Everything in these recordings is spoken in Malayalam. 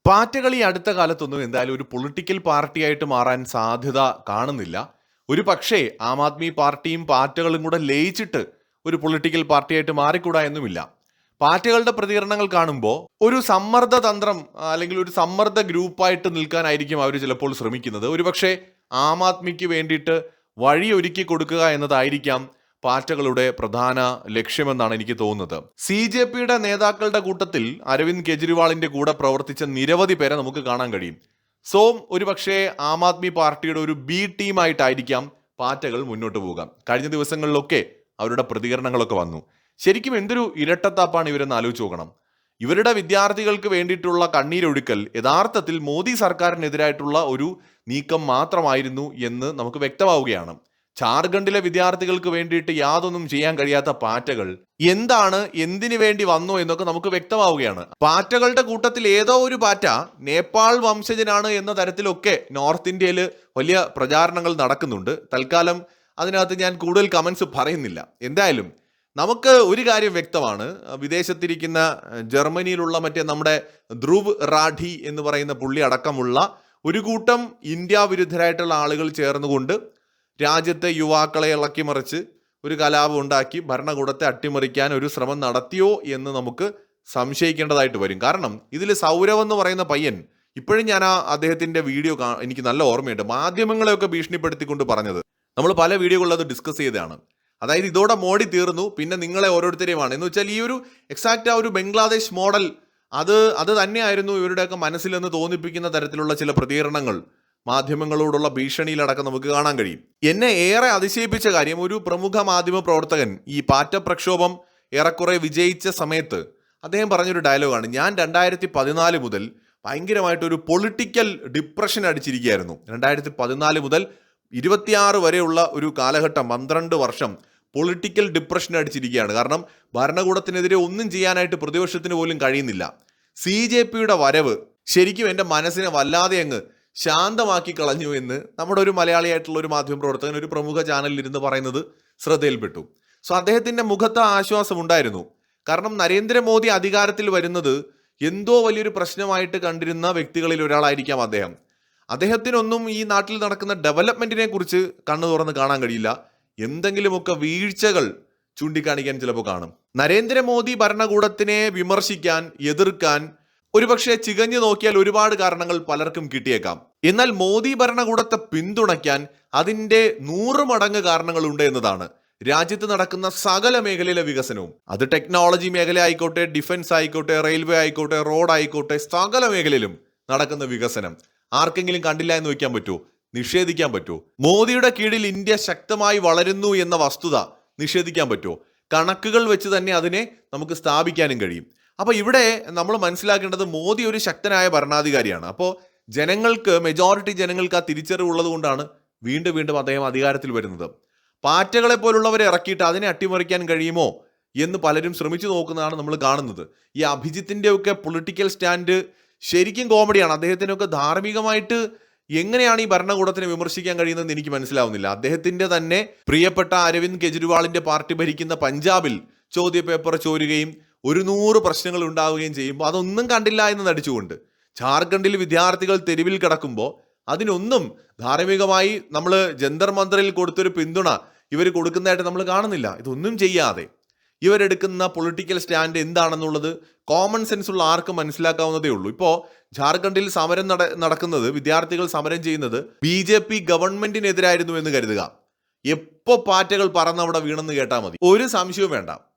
പാറ്റകളി അടുത്ത കാലത്തൊന്നും എന്തായാലും ഒരു പൊളിറ്റിക്കൽ പാർട്ടിയായിട്ട് മാറാൻ സാധ്യത കാണുന്നില്ല. ഒരു പക്ഷേ ആം ആദ്മി പാർട്ടിയും പാറ്റകളും കൂടെ ലയിച്ചിട്ട് ഒരു പൊളിറ്റിക്കൽ പാർട്ടിയായിട്ട് മാറിക്കൂടാ എന്നുമില്ല. പാറ്റകളുടെ പ്രതികരണങ്ങൾ കാണുമ്പോൾ ഒരു സമ്മർദ്ദ തന്ത്രം അല്ലെങ്കിൽ ഒരു സമ്മർദ്ദ ഗ്രൂപ്പായിട്ട് നിൽക്കാനായിരിക്കും അവർ ചിലപ്പോൾ ശ്രമിക്കുന്നത്. ഒരുപക്ഷെ ആം ആദ്മിക്ക് വേണ്ടിയിട്ട് വഴി ഒരുക്കി കൊടുക്കുക എന്നതായിരിക്കാം പാറ്റകളുടെ പ്രധാന ലക്ഷ്യമെന്നാണ് എനിക്ക് തോന്നുന്നത്. CJPയുടെ നേതാക്കളുടെ കൂട്ടത്തിൽ അരവിന്ദ് കെജ്രിവാളിന്റെ കൂടെ പ്രവർത്തിച്ച നിരവധി പേരെ നമുക്ക് കാണാൻ കഴിയും. ഒരുപക്ഷെ ആം ആദ്മി പാർട്ടിയുടെ ഒരു ബി ടീമായിട്ടായിരിക്കാം പാറ്റകൾ മുന്നോട്ട് പോകാം. കഴിഞ്ഞ ദിവസങ്ങളിലൊക്കെ അവരുടെ പ്രതികരണങ്ങളൊക്കെ വന്നു. ശരിക്കും എന്തൊരു ഇരട്ടത്താപ്പാണ് ഇവരെന്ന് ആലോചിച്ച് നോക്കണം. ഇവരുടെ വിദ്യാർത്ഥികൾക്ക് വേണ്ടിയിട്ടുള്ള കണ്ണീരൊഴുക്കൽ യഥാർത്ഥത്തിൽ മോദി സർക്കാരിനെതിരായിട്ടുള്ള ഒരു നീക്കം മാത്രമായിരുന്നു എന്ന് നമുക്ക് വ്യക്തമാവുകയാണ്. ജാർഖണ്ഡിലെ വിദ്യാർത്ഥികൾക്ക് വേണ്ടിയിട്ട് യാതൊന്നും ചെയ്യാൻ കഴിയാത്ത പാറ്റകൾ എന്തിനു വേണ്ടി വന്നു എന്നൊക്കെ നമുക്ക് വ്യക്തമാവുകയാണ്. പാറ്റകളുടെ കൂട്ടത്തിൽ ഏതോ ഒരു പാറ്റ നേപ്പാൾ വംശജനാണ് എന്ന തരത്തിലൊക്കെ നോർത്ത് ഇന്ത്യയിൽ വലിയ പ്രചാരണങ്ങൾ നടക്കുന്നുണ്ട്. തൽക്കാലം അതിനകത്ത് ഞാൻ കൂടുതൽ കമന്റ്സ് പറയുന്നില്ല. എന്തായാലും നമുക്ക് ഒരു കാര്യം വ്യക്തമാണ്. വിദേശത്തിരിക്കുന്ന ജർമ്മനിയിലുള്ള നമ്മുടെ ധ്രുവ് റാഠി എന്ന് പറയുന്ന പുള്ളി അടക്കമുള്ള ഒരു കൂട്ടം ഇന്ത്യ വിരുദ്ധരായിട്ടുള്ള ആളുകൾ ചേർന്നുകൊണ്ട് രാജ്യത്തെ യുവാക്കളെ ഇളക്കിമറിച്ച് ഒരു കലാപം ഉണ്ടാക്കി ഭരണകൂടത്തെ അട്ടിമറിക്കാൻ ഒരു ശ്രമം നടത്തിയോ എന്ന് നമുക്ക് സംശയിക്കേണ്ടതായിട്ട് വരും. കാരണം ഇതിൽ സൗരവ് എന്ന് പറയുന്ന പയ്യൻ, ഇപ്പോഴും ഞാൻ അദ്ദേഹത്തിന്റെ വീഡിയോ എനിക്ക് നല്ല ഓർമ്മയുണ്ട്. മാധ്യമങ്ങളെയൊക്കെ ഭീഷണിപ്പെടുത്തിക്കൊണ്ട് പറഞ്ഞത് നമ്മൾ പല വീഡിയോകളിൽ അത് ഡിസ്കസ് ചെയ്തതാണ്. അതായത് ഇതോടെ മോഡി തീർന്നു, പിന്നെ നിങ്ങളെ ഓരോരുത്തരെയുമാണ് എന്ന് വെച്ചാൽ ഈ ഒരു എക്സാക്റ്റ് ആ ഒരു ബംഗ്ലാദേശ് മോഡൽ അത് തന്നെയായിരുന്നു ഇവരുടെയൊക്കെ മനസ്സിലെന്ന് തോന്നിപ്പിക്കുന്ന തരത്തിലുള്ള ചില പ്രതികരണങ്ങൾ മാധ്യമങ്ങളോടുള്ള ഭീഷണിയിലടക്കം നമുക്ക് കാണാൻ കഴിയും. എന്നെ ഏറെ അതിശയിപ്പിച്ച കാര്യം, ഒരു പ്രമുഖ മാധ്യമ പ്രവർത്തകൻ ഈ പാറ്റ പ്രക്ഷോഭം ഏറെക്കുറെ വിജയിച്ച സമയത്ത് അദ്ദേഹം പറഞ്ഞൊരു ഡയലോഗാണ്. ഞാൻ 2014 മുതൽ ഭയങ്കരമായിട്ടൊരു പൊളിറ്റിക്കൽ ഡിപ്രഷൻ അടിച്ചിരിക്കുകയായിരുന്നു. 2014 മുതൽ 26 വരെയുള്ള ഒരു കാലഘട്ടം, 12 വർഷം പൊളിറ്റിക്കൽ ഡിപ്രഷൻ അടിച്ചിരിക്കുകയാണ്. കാരണം ഭരണകൂടത്തിനെതിരെ ഒന്നും ചെയ്യാനായിട്ട് പ്രതിപക്ഷത്തിന് പോലും കഴിയുന്നില്ല. CJPയുടെ വരവ് ശരിക്കും എൻ്റെ മനസ്സിനെ വല്ലാതെ അങ്ങ് ശാന്തമാക്കി കളഞ്ഞു എന്ന് നമ്മുടെ ഒരു മലയാളിയായിട്ടുള്ള ഒരു മാധ്യമപ്രവർത്തകൻ ഒരു പ്രമുഖ ചാനലിൽ ഇരുന്ന് പറയുന്നത് ശ്രദ്ധയിൽപ്പെട്ടു. അദ്ദേഹത്തിന്റെ മുഖത്ത് ആശ്വാസം ഉണ്ടായിരുന്നു. കാരണം നരേന്ദ്രമോദി അധികാരത്തിൽ വരുന്നത് എന്തോ വലിയൊരു പ്രശ്നമായിട്ട് കണ്ടിരുന്ന വ്യക്തികളിൽ ഒരാളായിരിക്കാം അദ്ദേഹം. അദ്ദേഹത്തിനൊന്നും ഈ നാട്ടിൽ നടക്കുന്ന ഡെവലപ്മെന്റിനെ കുറിച്ച് കണ്ണു തുറന്ന് കാണാൻ കഴിയില്ല. എന്തെങ്കിലുമൊക്കെ വീഴ്ചകൾ ചൂണ്ടിക്കാണിക്കാൻ ചിലപ്പോൾ കാണും. നരേന്ദ്രമോദി ഭരണകൂടത്തിനെ വിമർശിക്കാൻ, എതിർക്കാൻ ഒരുപക്ഷെ ചികഞ്ഞു നോക്കിയാൽ ഒരുപാട് കാരണങ്ങൾ പലർക്കും കിട്ടിയേക്കാം. എന്നാൽ മോദി ഭരണകൂടത്തെ പിന്തുണയ്ക്കാൻ അതിൻ്റെ 100 മടങ്ങ് കാരണങ്ങളുണ്ട് എന്നതാണ്. രാജ്യത്ത് നടക്കുന്ന സകല മേഖലയിലെ വികസനവും, അത് ടെക്നോളജി മേഖല ആയിക്കോട്ടെ, ഡിഫൻസ് ആയിക്കോട്ടെ, റെയിൽവേ ആയിക്കോട്ടെ, റോഡ് ആയിക്കോട്ടെ, സകല മേഖലയിലും നടക്കുന്ന വികസനം ആർക്കെങ്കിലും കണ്ടില്ല എന്ന് വയ്ക്കാൻ പറ്റുമോ? നിഷേധിക്കാൻ പറ്റുമോ? മോദിയുടെ കീഴിൽ ഇന്ത്യ ശക്തമായി വളരുന്നു എന്ന വസ്തുത നിഷേധിക്കാൻ പറ്റുമോ? കണക്കുകൾ വെച്ച് തന്നെ അതിനെ നമുക്ക് സ്ഥാപിക്കാനും കഴിയും. അപ്പോൾ ഇവിടെ നമ്മൾ മനസ്സിലാക്കേണ്ടത് മോദി ഒരു ശക്തനായ ഭരണാധികാരിയാണ്. അപ്പോൾ മെജോറിറ്റി ജനങ്ങൾക്ക് ആ തിരിച്ചറിവുള്ളത് കൊണ്ടാണ് വീണ്ടും വീണ്ടും അദ്ദേഹം അധികാരത്തിൽ വരുന്നത്. പാറ്റകളെ പോലുള്ളവരെ ഇറക്കിയിട്ട് അതിനെ അട്ടിമറിക്കാൻ കഴിയുമോ എന്ന് പലരും ശ്രമിച്ചു നോക്കുന്നതാണ് നമ്മൾ കാണുന്നത്. ഈ അഭിജിത്തിന്റെ ഒക്കെ പൊളിറ്റിക്കൽ സ്റ്റാൻഡ് ശരിക്കും കോമഡിയാണ്. അദ്ദേഹത്തിനൊക്കെ ധാർമ്മികമായിട്ട് എങ്ങനെയാണ് ഈ ഭരണകൂടത്തിനെ വിമർശിക്കാൻ കഴിയുന്നതെന്ന് എനിക്ക് മനസ്സിലാവുന്നില്ല. അദ്ദേഹത്തിന്റെ തന്നെ പ്രിയപ്പെട്ട അരവിന്ദ് കെജ്രിവാളിന്റെ പാർട്ടി ഭരിക്കുന്ന പഞ്ചാബിൽ ചോദ്യപേപ്പർ ചോരുകയും 100 പ്രശ്നങ്ങൾ ഉണ്ടാവുകയും ചെയ്യുമ്പോൾ അതൊന്നും കണ്ടില്ല എന്ന് നടിച്ചുകൊണ്ട് ജാർഖണ്ഡിൽ വിദ്യാർത്ഥികൾ തെരുവിൽ കിടക്കുമ്പോൾ അതിനൊന്നും ധാർമ്മികമായി നമ്മൾ ജന്തർ മന്ദറിൽ കൊടുത്തൊരു പിന്തുണ ഇവർ കൊടുക്കുന്നതായിട്ട് നമ്മൾ കാണുന്നില്ല. ഇതൊന്നും ചെയ്യാതെ ഇവരെടുക്കുന്ന പൊളിറ്റിക്കൽ സ്റ്റാൻഡ് എന്താണെന്നുള്ളത് കോമൺ സെൻസ് ഉള്ള ആർക്കും മനസ്സിലാക്കാവുന്നതേ ഉള്ളൂ. ഇപ്പോൾ ജാർഖണ്ഡിൽ സമരം നടക്കുന്നത്, വിദ്യാർത്ഥികൾ സമരം ചെയ്യുന്നത് BJP ഗവൺമെന്റിനെതിരായിരുന്നു എന്ന് കരുതുക. എപ്പോൾ പാറ്റകൾ പറന്നവിടെ വീണെന്ന് കേട്ടാൽ മതി, ഒരു സംശയവും വേണ്ട.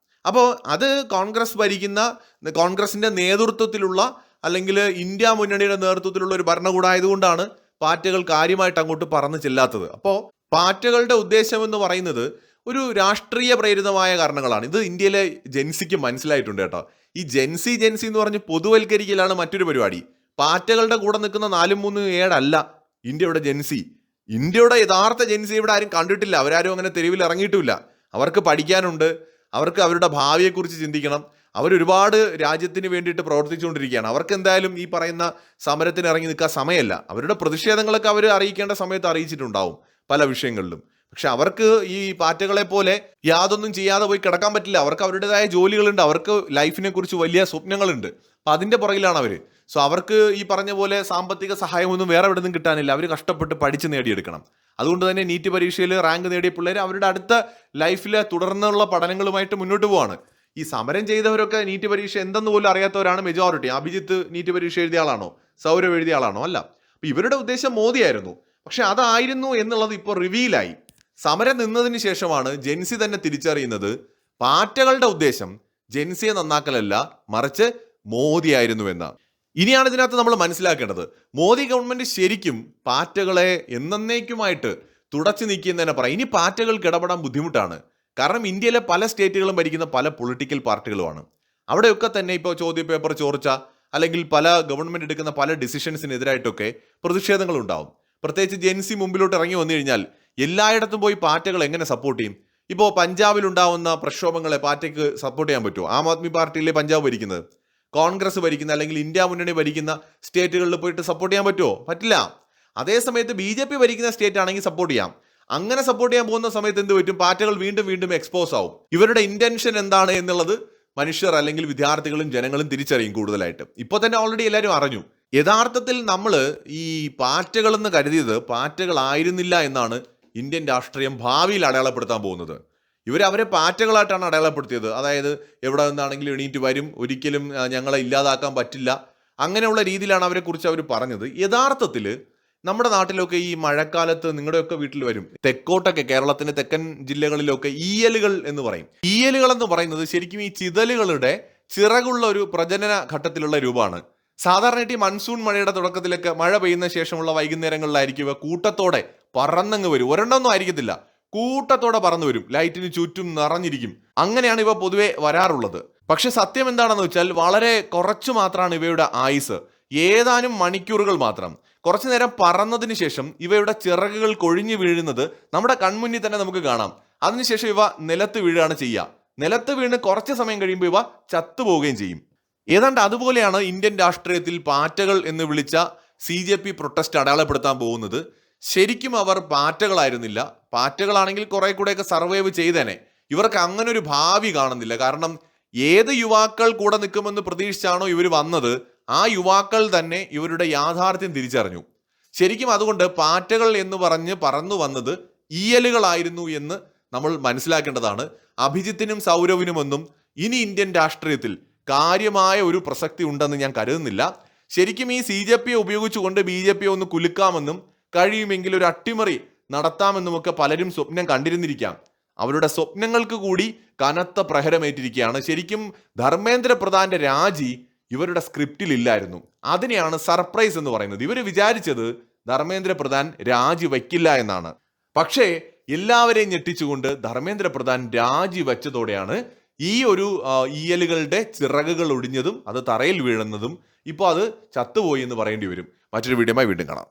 അപ്പോൾ അത് കോൺഗ്രസിന്റെ നേതൃത്വത്തിലുള്ള അല്ലെങ്കിൽ ഇന്ത്യ മുന്നണിയുടെ നേതൃത്വത്തിലുള്ള ഒരു ഭരണകൂടം ആയതുകൊണ്ടാണ് പാറ്റകൾ കാര്യമായിട്ട് അങ്ങോട്ട് പറന്ന് ചെല്ലാത്തത്. അപ്പോൾ പാറ്റകളുടെ ഉദ്ദേശം എന്ന് പറയുന്നത് ഒരു രാഷ്ട്രീയ പ്രേരിതമായ കാരണങ്ങളാണ്. ഇത് ഇന്ത്യയിലെ ജെൻസിക്ക് മനസ്സിലായിട്ടുണ്ട് കേട്ടോ. ഈ ജെൻസി എന്ന് പറഞ്ഞ് പൊതുവൽക്കരിക്കലാണ് മറ്റൊരു പരിപാടി. പാറ്റകളുടെ കൂടെ നിൽക്കുന്ന 4-3 അല്ല ഇന്ത്യയുടെ ജെൻസി. ഇന്ത്യയുടെ യഥാർത്ഥ ജെൻസി ഇവിടെ ആരും കണ്ടിട്ടില്ല. അവരാരും അങ്ങനെ തെരുവിൽ ഇറങ്ങിയിട്ടുമില്ല. അവർക്ക് പഠിക്കാനുണ്ട്, അവർക്ക് അവരുടെ ഭാവിയെക്കുറിച്ച് ചിന്തിക്കണം. അവരൊരുപാട് രാജ്യത്തിന് വേണ്ടിയിട്ട് പ്രവർത്തിച്ചുകൊണ്ടിരിക്കുകയാണ്. അവർക്ക് എന്തായാലും ഈ പറയുന്ന സമരത്തിന് ഇറങ്ങി നിൽക്കാൻ സമയമല്ല. അവരുടെ പ്രതിഷേധങ്ങളൊക്കെ അവർ അറിയിക്കേണ്ട സമയത്ത് അറിയിച്ചിട്ടുണ്ടാവും പല വിഷയങ്ങളിലും. പക്ഷെ അവർക്ക് ഈ പാറ്റകളെ പോലെ യാതൊന്നും ചെയ്യാതെ പോയി കിടക്കാൻ പറ്റില്ല. അവർക്ക് അവരുടേതായ ജോലികളുണ്ട്, അവർക്ക് ലൈഫിനെ കുറിച്ച് വലിയ സ്വപ്നങ്ങളുണ്ട്. അപ്പം അതിൻ്റെ പുറകിലാണ് അവർ. സോ അവർക്ക് ഈ പറഞ്ഞ പോലെ സാമ്പത്തിക സഹായമൊന്നും വേറെ എവിടെ നിന്നും കിട്ടാനില്ല. അവർ കഷ്ടപ്പെട്ട് പഠിച്ച് നേടിയെടുക്കണം. അതുകൊണ്ട് തന്നെ നീറ്റ് പരീക്ഷയിൽ റാങ്ക് നേടിയ പിള്ളേർ അവരുടെ അടുത്ത ലൈഫിലെ തുടർന്നുള്ള പഠനങ്ങളുമായിട്ട് മുന്നോട്ട് പോവാണ്. ഈ സമരം ചെയ്തവരൊക്കെ നീറ്റ് പരീക്ഷ എന്തെന്ന് പോലും അറിയാത്തവരാണ് മെജോറിറ്റി. അഭിജിത്ത് നീറ്റ് പരീക്ഷ എഴുതിയ ആളാണോ? സൗരവ് എഴുതിയ ആളാണോ? അല്ല. അപ്പൊ ഇവരുടെ ഉദ്ദേശം മോദിയായിരുന്നു. പക്ഷെ അതായിരുന്നു എന്നുള്ളത് ഇപ്പോൾ റിവീലായി. സമരം നിന്നതിന് ശേഷമാണ് ജെൻസി തന്നെ തിരിച്ചറിയുന്നത് പാറ്റകളുടെ ഉദ്ദേശം ജെൻസിയെ നന്നാക്കലല്ല, മറിച്ച് മോദിയായിരുന്നു എന്ന്. ഇനിയാണ് ഇതിനകത്ത് നമ്മൾ മനസ്സിലാക്കേണ്ടത്, മോദി ഗവൺമെന്റ് ശരിക്കും പാറ്റകളെ എന്നേക്കുമായിട്ട് തുടച്ചു നീക്കിയെന്ന് തന്നെ പറയാം. ഇനി പാറ്റകൾക്ക് ഇടപെടാൻ ബുദ്ധിമുട്ടാണ്. കാരണം ഇന്ത്യയിലെ പല സ്റ്റേറ്റുകളും ഭരിക്കുന്ന പല പൊളിറ്റിക്കൽ പാർട്ടികളുമാണ്. അവിടെയൊക്കെ തന്നെ ഇപ്പോൾ ചോദ്യപേപ്പർ ചോർച്ച അല്ലെങ്കിൽ പല ഗവൺമെന്റ് എടുക്കുന്ന പല ഡിസിഷൻസിനെതിരായിട്ടൊക്കെ പ്രതിഷേധങ്ങൾ ഉണ്ടാവും. പ്രത്യേകിച്ച് ജെൻസി മുമ്പിലോട്ട് ഇറങ്ങി വന്നു കഴിഞ്ഞാൽ എല്ലായിടത്തും പോയി പാറ്റകൾ എങ്ങനെ സപ്പോർട്ട് ചെയ്യും? ഇപ്പോൾ പഞ്ചാബിൽ ഉണ്ടാവുന്ന പ്രക്ഷോഭങ്ങളെ പാറ്റയ്ക്ക് സപ്പോർട്ട് ചെയ്യാൻ പറ്റുമോ? ആം ആദ്മി പാർട്ടിയിലെ പഞ്ചാബ് ഭരിക്കുന്നത്, കോൺഗ്രസ് ഭരിക്കുന്ന അല്ലെങ്കിൽ ഇന്ത്യ മുന്നണി ഭരിക്കുന്ന സ്റ്റേറ്റുകളിൽ പോയിട്ട് സപ്പോർട്ട് ചെയ്യാൻ പറ്റുമോ? പറ്റില്ല. അതേസമയത്ത് BJP ഭരിക്കുന്ന സ്റ്റേറ്റ് ആണെങ്കിൽ സപ്പോർട്ട് ചെയ്യാം. അങ്ങനെ സപ്പോർട്ട് ചെയ്യാൻ പോകുന്ന സമയത്ത് എന്ത് പറ്റും? പാറ്റകൾ വീണ്ടും വീണ്ടും എക്സ്പോസ് ആവും. ഇവരുടെ ഇന്റൻഷൻ എന്താണ് എന്നുള്ളത് മനുഷ്യർ അല്ലെങ്കിൽ വിദ്യാർത്ഥികളും ജനങ്ങളും തിരിച്ചറിയും കൂടുതലായിട്ട്. ഇപ്പോൾ തന്നെ ഓൾറെഡി എല്ലാവരും അറിഞ്ഞു. യഥാർത്ഥത്തിൽ നമ്മൾ ഈ പാറ്റകളെന്ന് കരുതിയത് പാറ്റകളായിരുന്നില്ല എന്നാണ് ഇന്ത്യൻ രാഷ്ട്രീയം ഭാവിയിൽ അടയാളപ്പെടുത്താൻ പോകുന്നത്. അവരെ പാറ്റകളായിട്ടാണ് അടയാളപ്പെടുത്തിയത്. അതായത് എവിടെ നിന്നാണെങ്കിലും എണീറ്റ് വരും, ഒരിക്കലും ഞങ്ങളെ ഇല്ലാതാക്കാൻ പറ്റില്ല, അങ്ങനെയുള്ള രീതിയിലാണ് അവരെക്കുറിച്ച് അവർ പറഞ്ഞത്. യഥാർത്ഥത്തിൽ നമ്മുടെ നാട്ടിലൊക്കെ ഈ മഴക്കാലത്ത് നിങ്ങളുടെയൊക്കെ വീട്ടിൽ വരും, തെക്കോട്ടൊക്കെ കേരളത്തിന്റെ തെക്കൻ ജില്ലകളിലൊക്കെ ഈയലുകൾ എന്ന് പറയും. ഈയലുകൾ എന്ന് പറയുന്നത് ശരിക്കും ഈ ചിതലുകളുടെ ചിറകുള്ള ഒരു പ്രജനന ഘട്ടത്തിലുള്ള രൂപമാണ്. സാധാരണയായിട്ട് ഈ മൺസൂൺ മഴയുടെ തുടക്കത്തിലൊക്കെ മഴ പെയ്യുന്ന ശേഷമുള്ള വൈകുന്നേരങ്ങളിലായിരിക്കും ഇവ കൂട്ടത്തോടെ പറന്നങ്ങ് വരും. ഒരെണ്ണമൊന്നും ആയിരിക്കത്തില്ല, കൂട്ടത്തോടെ പറന്നു വരും, ലൈറ്റിന് ചുറ്റും നിറഞ്ഞിരിക്കും. അങ്ങനെയാണ് ഇവ പൊതുവെ വരാറുള്ളത്. പക്ഷെ സത്യം എന്താണെന്ന് വെച്ചാൽ വളരെ കുറച്ചു മാത്രമാണ് ഇവയുടെ ആയുസ്, ഏതാനും മണിക്കൂറുകൾ മാത്രം. കുറച്ചു നേരം പറന്നതിന് ശേഷം ഇവയുടെ ചിറകുകൾ കൊഴിഞ്ഞു വീഴുന്നത് നമ്മുടെ കൺമുന്നിൽ തന്നെ നമുക്ക് കാണാം. അതിനുശേഷം ഇവ നിലത്ത് വീഴുകയാണ് ചെയ്യുക. നിലത്ത് വീണ് കുറച്ച് സമയം കഴിയുമ്പോൾ ഇവ ചത്തുപോവുകയും ചെയ്യും. ഏതാണ്ട് അതുപോലെയാണ് ഇന്ത്യൻ രാഷ്ട്രീയത്തിൽ പാറ്റകൾ എന്ന് വിളിച്ച CJP പ്രൊട്ടസ്റ്റ് അടയാളപ്പെടുത്താൻ പോകുന്നത്. ശരിക്കും അവർ പാറ്റകളായിരുന്നില്ല. പാറ്റകളാണെങ്കിൽ കുറെ കൂടെയൊക്കെ സർവൈവ് ചെയ്തേനെ. ഇവർക്ക് അങ്ങനെ ഒരു ഭാവി കാണുന്നില്ല. കാരണം ഏത് യുവാക്കൾ കൂടെ നിൽക്കുമെന്ന് പ്രതീക്ഷിച്ചാണോ ഇവർ വന്നത്, ആ യുവാക്കൾ തന്നെ ഇവരുടെ യാഥാർത്ഥ്യം തിരിച്ചറിഞ്ഞു. ശരിക്കും അതുകൊണ്ട് പാറ്റകൾ എന്ന് പറഞ്ഞ് പറന്നു വന്നത് ഈയലുകളായിരുന്നു എന്ന് നമ്മൾ മനസ്സിലാക്കേണ്ടതാണ്. അഭിജിത്തിനും സൗരവിനുമൊന്നും ഇനി ഇന്ത്യൻ രാഷ്ട്രീയത്തിൽ കാര്യമായ ഒരു പ്രസക്തി ഉണ്ടെന്ന് ഞാൻ കരുതുന്നില്ല. ശരിക്കും ഈ CJP ഉപയോഗിച്ചുകൊണ്ട് BJP ഒന്ന് കുലുക്കാമെന്നും കഴിയുമെങ്കിൽ ഒരു അട്ടിമറി നടത്താമെന്നുമൊക്കെ പലരും സ്വപ്നം കണ്ടിരുന്നിരിക്കാം. അവരുടെ സ്വപ്നങ്ങൾക്ക് കൂടി കനത്ത പ്രഹരമേറ്റിരിക്കുകയാണ്. ശരിക്കും ധർമ്മേന്ദ്ര പ്രധാന്റെ രാജി ഇവരുടെ സ്ക്രിപ്റ്റിൽ ഇല്ലായിരുന്നു. അതിനെയാണ് സർപ്രൈസ് എന്ന് പറയുന്നത്. ഇവർ വിചാരിച്ചത് ധർമ്മേന്ദ്ര പ്രധാൻ രാജി വയ്ക്കില്ല എന്നാണ്. പക്ഷേ എല്ലാവരെയും ഞെട്ടിച്ചുകൊണ്ട് ധർമ്മേന്ദ്ര പ്രധാൻ രാജി വെച്ചതോടെയാണ് ഈ ഒരു ഈയലുകളുടെ ചിറകുകൾ ഒടിഞ്ഞതും അത് തറയിൽ വീഴുന്നതും. ഇപ്പോൾ അത് ചത്തുപോയി എന്ന് പറയേണ്ടി വരും. മറ്റൊരു വീഡിയോയുമായി വീണ്ടും കാണാം.